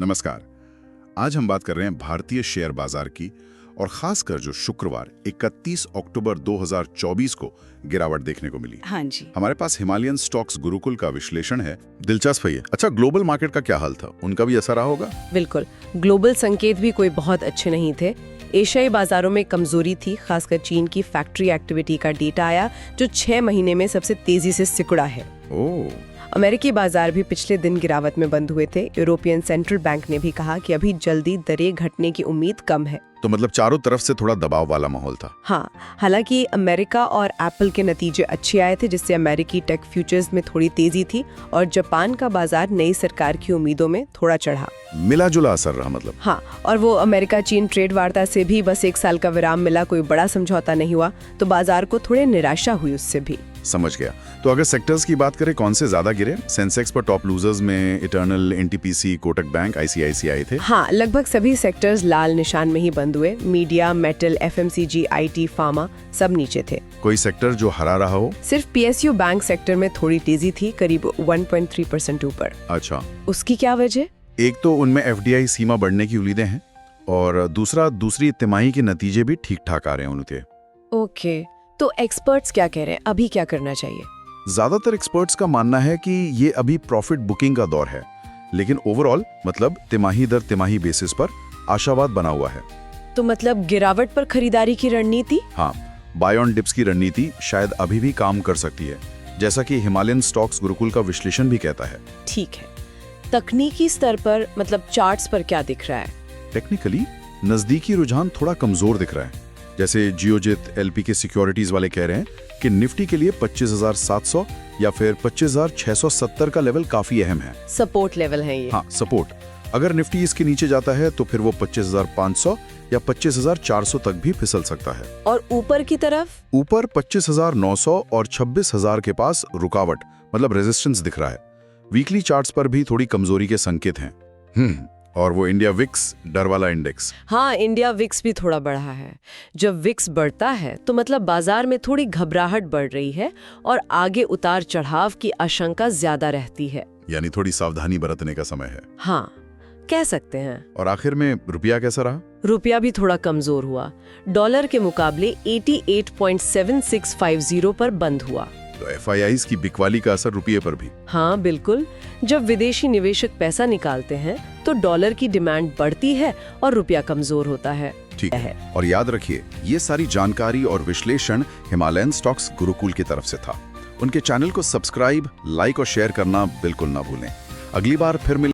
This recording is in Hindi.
नमस्कार। आज हम बात कर रहे हैं भारतीय शेयर बाजार की और खासकर जो शुक्रवार 31 अक्टूबर 2024 को गिरावट देखने को मिली। हाँ जी। हमारे पास हिमालयन स्टॉक्स गुरुकुल का विश्लेषण है। दिलचस्प है ये। अच्छा, ग्लोबल मार्केट का क्या हाल था? उनका भी असर रहा होगा? बिल्कुल, ग्लोबल संकेत भी कोई बहुत अच्छे नहीं थे। एशियाई बाजारों में कमजोरी थी, खासकर चीन की फैक्ट्री एक्टिविटी का डेटा आया जो 6 महीने में सबसे तेजी से सिकुड़ा है। ओह, अमेरिकी बाजार भी पिछले दिन गिरावट में बंद हुए थे। यूरोपियन सेंट्रल बैंक ने भी कहा कि अभी जल्दी दरें घटने की उम्मीद कम है। तो मतलब चारों तरफ से थोड़ा दबाव वाला माहौल था। हाँ, हालांकि अमेरिका और एप्पल के नतीजे अच्छे आए थे, जिससे अमेरिकी टेक फ्यूचर्स में थोड़ी तेजी थी और जापान का बाजार नई सरकार की उम्मीदों में थोड़ा चढ़ा। मिला जुला असर रहा मतलब। हाँ, और वो अमेरिका चीन ट्रेड वार्ता से भी बस 1 साल का विराम मिला, कोई बड़ा समझौता नहीं हुआ, तो बाजार को थोड़े निराशा हुई उससे भी। समझ गया। तो अगर सेक्टर्स की बात करें, कौन से ज्यादा गिरे? सेंसेक्स पर टॉप लूजर्स में eternal, NTPC, Kotak bank, ICICI थे। हाँ, लगभग सभी सेक्टर्स लाल निशान में ही बंद हुए। Media, metal, FMCG, IT, pharma सब नीचे थे। कोई सेक्टर जो हरा रहा हो? सिर्फ पीएसयू बैंक सेक्टर में थोड़ी तेजी थी, करीब 1.3% ऊपर। अच्छा, उसकी क्या वजह? एक तो उनमें एफडीआई सीमा बढ़ने की उम्मीदें हैं और दूसरी तिमाही के नतीजे भी ठीक ठाक आ रहे हैं उनके। ओके, तो एक्सपर्ट्स क्या कह रहे हैं, अभी क्या करना चाहिए? ज्यादातर एक्सपर्ट्स का मानना है कि ये अभी प्रॉफिट बुकिंग का दौर है, लेकिन ओवरऑल मतलब तिमाही दर तिमाही बेसिस पर आशावाद बना हुआ है। तो मतलब गिरावट पर खरीदारी की रणनीति? हाँ, बाय ऑन डिप्स की रणनीति शायद अभी भी काम कर सकती है, जैसा कि हिमालयन स्टॉक्स गुरुकुल का विश्लेषण भी कहता है। ठीक है, तकनीकी स्तर पर मतलब चार्ट्स पर क्या दिख रहा है? टेक्निकली नजदीकी रुझान थोड़ा कमजोर दिख रहा है। जैसे जियोजित एलपी के सिक्योरिटीज वाले कह रहे हैं कि निफ्टी के लिए 25,700 या फिर 25,670 का लेवल काफी अहम है। सपोर्ट लेवल है ये। हाँ, सपोर्ट। अगर निफ्टी इसके नीचे जाता है तो फिर वो 25,500 या 25,400 तक भी फिसल सकता है। और ऊपर की तरफ? ऊपर 25,900 और 26,000 के पास रुकावट मतलब रेजिस्टेंस दिख रहा है। वीकली चार्ट्स पर भी थोड़ी कमजोरी के संकेत हैं। और वो इंडिया विक्स डर वाला इंडेक्स। हाँ, इंडिया विक्स भी थोड़ा बढ़ा है। जब विक्स बढ़ता है तो मतलब बाजार में थोड़ी घबराहट बढ़ रही है और आगे उतार चढ़ाव की आशंका ज्यादा रहती है। यानी थोड़ी सावधानी बरतने का समय है। हाँ, कह सकते हैं। और आखिर में रुपया कैसा रहा? रुपया भी थोड़ा कमजोर हुआ। डॉलर के मुकाबले 88.7650 पर बंद हुआ। तो एफआईआईज की बिकवाली का असर रुपये पर भी? हाँ बिल्कुल, जब विदेशी निवेशक पैसा निकालते हैं तो डॉलर की डिमांड बढ़ती है और रुपया कमजोर होता है। ठीक है। और याद रखिए, ये सारी जानकारी और विश्लेषण हिमालयन स्टॉक्स गुरुकुल की तरफ से था। उनके चैनल को सब्सक्राइब, लाइक और शेयर करना बिल्कुल ना भूलें। अगली बार फिर मिलेंगे।